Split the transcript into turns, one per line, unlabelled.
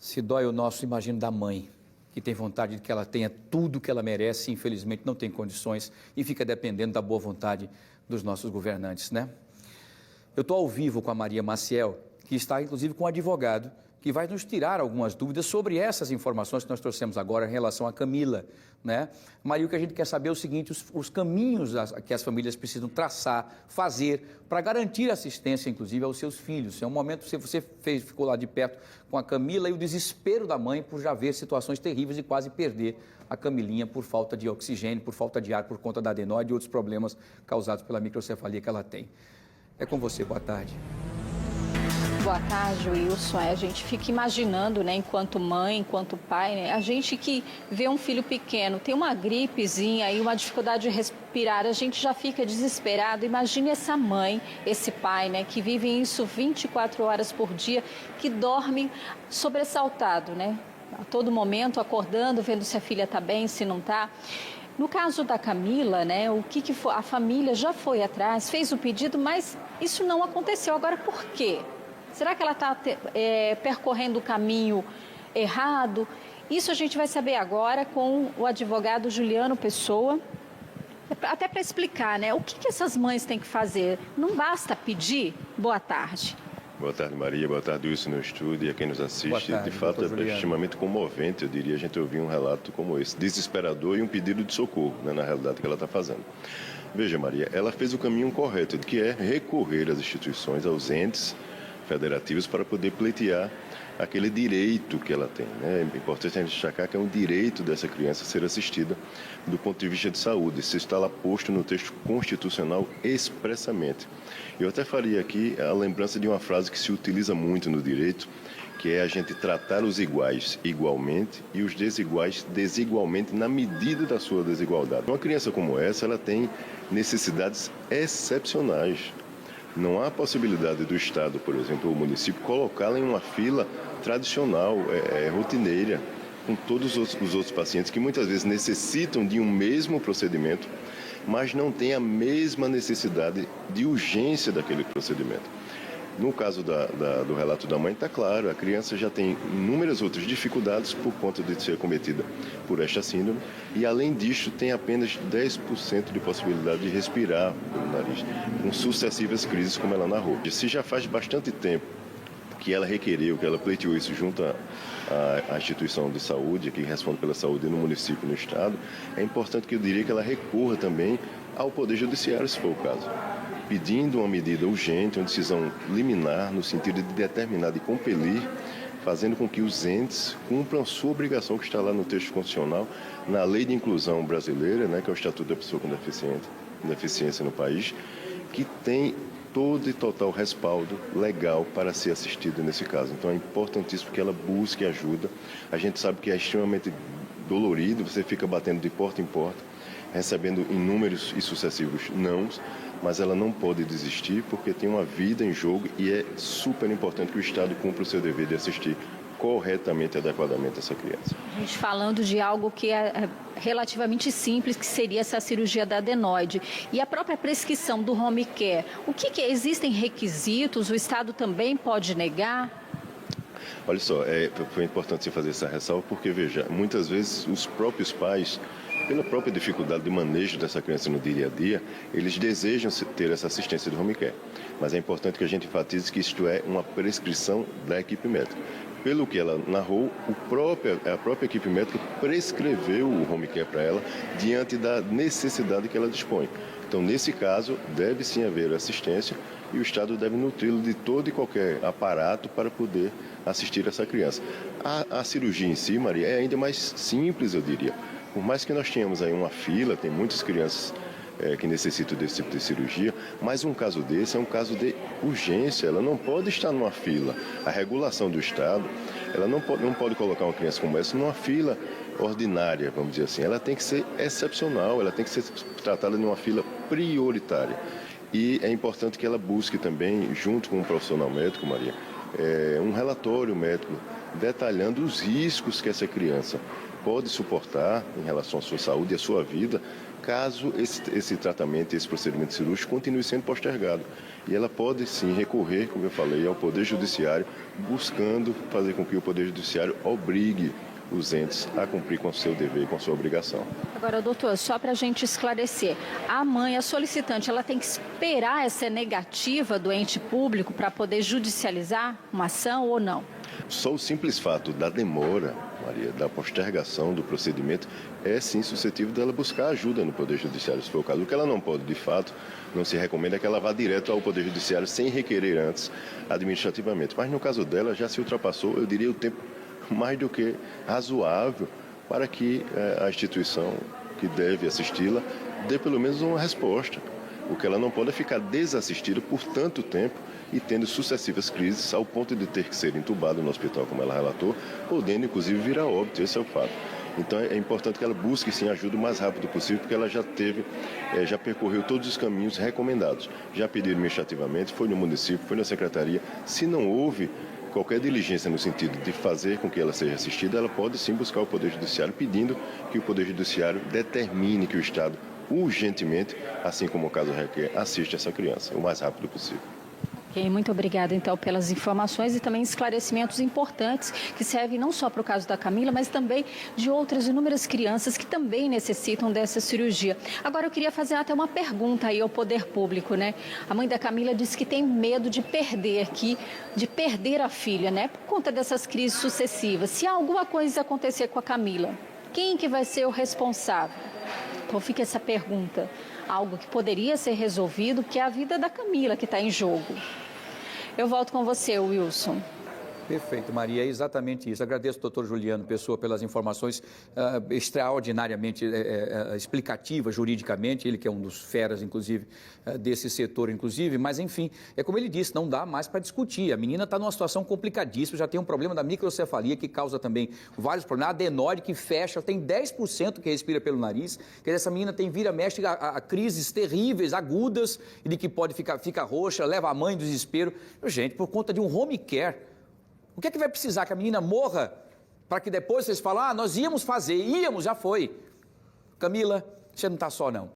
Se dói o nosso, imagino, da mãe, que tem vontade de que ela tenha tudo que ela merece, e infelizmente não tem condições e fica dependendo da boa vontade dos nossos governantes, né? Eu estou ao vivo com a Maria Maciel, que está inclusive com um advogado, que vai nos tirar algumas dúvidas sobre essas informações que nós trouxemos agora em relação a Camila, né? Maria, o que a gente quer saber é o seguinte, os caminhos que as famílias precisam traçar, fazer, para garantir assistência, inclusive, aos seus filhos. É um momento, se você ficou lá de perto com a Camila e o desespero da mãe por já ver situações terríveis de quase perder a Camilinha por falta de oxigênio, por falta de ar, por conta da adenoide e outros problemas causados pela microcefalia que ela tem. É com você, boa tarde.
Boa tarde, Wilson. A gente fica imaginando, né, enquanto mãe, enquanto pai, né, a gente que vê um filho pequeno, tem uma gripezinha e uma dificuldade de respirar, a gente já fica desesperado. Imagine essa mãe, esse pai, né, que vive isso 24 horas por dia, que dorme sobressaltado, né, a todo momento, acordando, vendo se a filha está bem, se não está. No caso da Camila, né, o que foi? A família já foi atrás, fez o pedido, mas isso não aconteceu. Agora, por quê? Será que ela está percorrendo o caminho errado? Isso a gente vai saber agora com o advogado Juliano Pessoa, até para explicar, né? O que essas mães têm que fazer? Não basta pedir? Boa tarde.
Boa tarde, Maria. Boa tarde, Wilson, no estúdio e a quem nos assiste.
Tarde,
de fato, é extremamente comovente, eu diria, a gente ouvir um relato como esse, desesperador e um pedido de socorro, né, na realidade, que ela está fazendo. Veja, Maria, ela fez o caminho correto, que é recorrer às instituições, aos entes federativos para poder pleitear aquele direito que ela tem, né? É importante a gente destacar que é um direito dessa criança ser assistida do ponto de vista de saúde. Isso está lá posto no texto constitucional expressamente. Eu até faria aqui a lembrança de uma frase que se utiliza muito no direito, que é a gente tratar os iguais igualmente e os desiguais desigualmente na medida da sua desigualdade. Uma criança como essa, ela tem necessidades excepcionais. Não há possibilidade do Estado, por exemplo, ou o município, colocá-la em uma fila tradicional, rotineira, com todos os outros pacientes que muitas vezes necessitam de um mesmo procedimento, mas não têm a mesma necessidade de urgência daquele procedimento. No caso do relato da mãe, está claro, a criança já tem inúmeras outras dificuldades por conta de ser acometida por esta síndrome e, além disso, tem apenas 10% de possibilidade de respirar pelo nariz, com sucessivas crises, como ela narrou. Se já faz bastante tempo que ela requereu, que ela pleiteou isso junto à instituição de saúde, que responde pela saúde no município e no estado, é importante que eu diria que ela recorra também ao Poder Judiciário, se for o caso, pedindo uma medida urgente, uma decisão liminar, no sentido de determinar, de compelir, fazendo com que os entes cumpram a sua obrigação que está lá no texto constitucional, na Lei de Inclusão Brasileira, né, que é o Estatuto da Pessoa com Deficiência no país, que tem todo e total respaldo legal para ser assistido nesse caso. Então é importantíssimo que ela busque ajuda. A gente sabe que é extremamente dolorido, você fica batendo de porta em porta, recebendo inúmeros e sucessivos nãos, mas ela não pode desistir porque tem uma vida em jogo e é super importante que o Estado cumpra o seu dever de assistir corretamente e adequadamente essa criança.
A gente falando de algo que é relativamente simples, que seria essa cirurgia da adenoide. E a própria prescrição do home care, o que é? Existem requisitos? O Estado também pode negar?
Olha só, foi importante você fazer essa ressalva porque, veja, muitas vezes os próprios pais, pela própria dificuldade de manejo dessa criança no dia a dia, eles desejam ter essa assistência de home care. Mas é importante que a gente enfatize que isto é uma prescrição da equipe médica. Pelo que ela narrou, a própria equipe médica prescreveu o home care para ela diante da necessidade que ela dispõe. Então, nesse caso, deve sim haver assistência e o Estado deve nutri-lo de todo e qualquer aparato para poder assistir essa criança. A cirurgia em si, Maria, é ainda mais simples, eu diria. Por mais que nós tenhamos aí uma fila, tem muitas crianças que necessitam desse tipo de cirurgia, mas um caso desse é um caso de urgência, ela não pode estar numa fila. A regulação do Estado, ela não pode colocar uma criança como essa numa fila ordinária, vamos dizer assim. Ela tem que ser excepcional, ela tem que ser tratada numa fila prioritária. E é importante que ela busque também, junto com um profissional médico, Maria, um relatório médico detalhando os riscos que essa criança pode suportar em relação à sua saúde e à sua vida caso esse tratamento, esse procedimento cirúrgico continue sendo postergado. E ela pode sim recorrer, como eu falei, ao Poder Judiciário, buscando fazer com que o Poder Judiciário obrigue os entes a cumprir com o seu dever, com a sua obrigação.
Agora, doutor, só para a gente esclarecer, a mãe, a solicitante, ela tem que esperar essa negativa do ente público para poder judicializar uma ação ou não?
Só o simples fato da demora, Maria, da postergação do procedimento, é sim suscetível dela buscar ajuda no Poder Judiciário, se for o caso. O que ela não pode, de fato, não se recomenda é que ela vá direto ao Poder Judiciário sem requerer antes administrativamente. Mas no caso dela, já se ultrapassou, eu diria, o tempo mais do que razoável para que a instituição que deve assisti-la dê pelo menos uma resposta. O que ela não pode é ficar desassistida por tanto tempo e tendo sucessivas crises ao ponto de ter que ser entubada no hospital, como ela relatou, podendo inclusive vir a óbito, esse é o fato. Então é importante que ela busque sim ajuda o mais rápido possível, porque ela já percorreu todos os caminhos recomendados. Já pediu administrativamente, foi no município, foi na secretaria. Se não houve qualquer diligência no sentido de fazer com que ela seja assistida, ela pode sim buscar o Poder Judiciário pedindo que o Poder Judiciário determine que o Estado urgentemente, assim como o caso requer, assista essa criança o mais rápido possível.
Ok, muito obrigada então pelas informações e também esclarecimentos importantes que servem não só para o caso da Camila, mas também de outras inúmeras crianças que também necessitam dessa cirurgia. Agora eu queria fazer até uma pergunta aí ao poder público, né? A mãe da Camila disse que tem medo de perder a filha, né? Por conta dessas crises sucessivas. Se alguma coisa acontecer com a Camila, quem que vai ser o responsável? Então fica essa pergunta. Algo que poderia ser resolvido, que é a vida da Camila que está em jogo. Eu volto com você, Wilson.
Perfeito, Maria, é exatamente isso. Agradeço ao doutor Juliano Pessoa pelas informações extraordinariamente explicativas juridicamente, ele que é um dos feras, inclusive, desse setor, inclusive, mas enfim, é como ele disse, não dá mais para discutir. A menina está numa situação complicadíssima, já tem um problema da microcefalia que causa também vários problemas, a adenoide que fecha, tem 10% que respira pelo nariz, quer dizer, essa menina tem vira-mexe a crises terríveis, agudas, e de que pode ficar roxa, leva a mãe em desespero. Gente, por conta de um home care, o que é que vai precisar? Que a menina morra para que depois vocês falem, nós íamos fazer, já foi. Camila, você não está só não.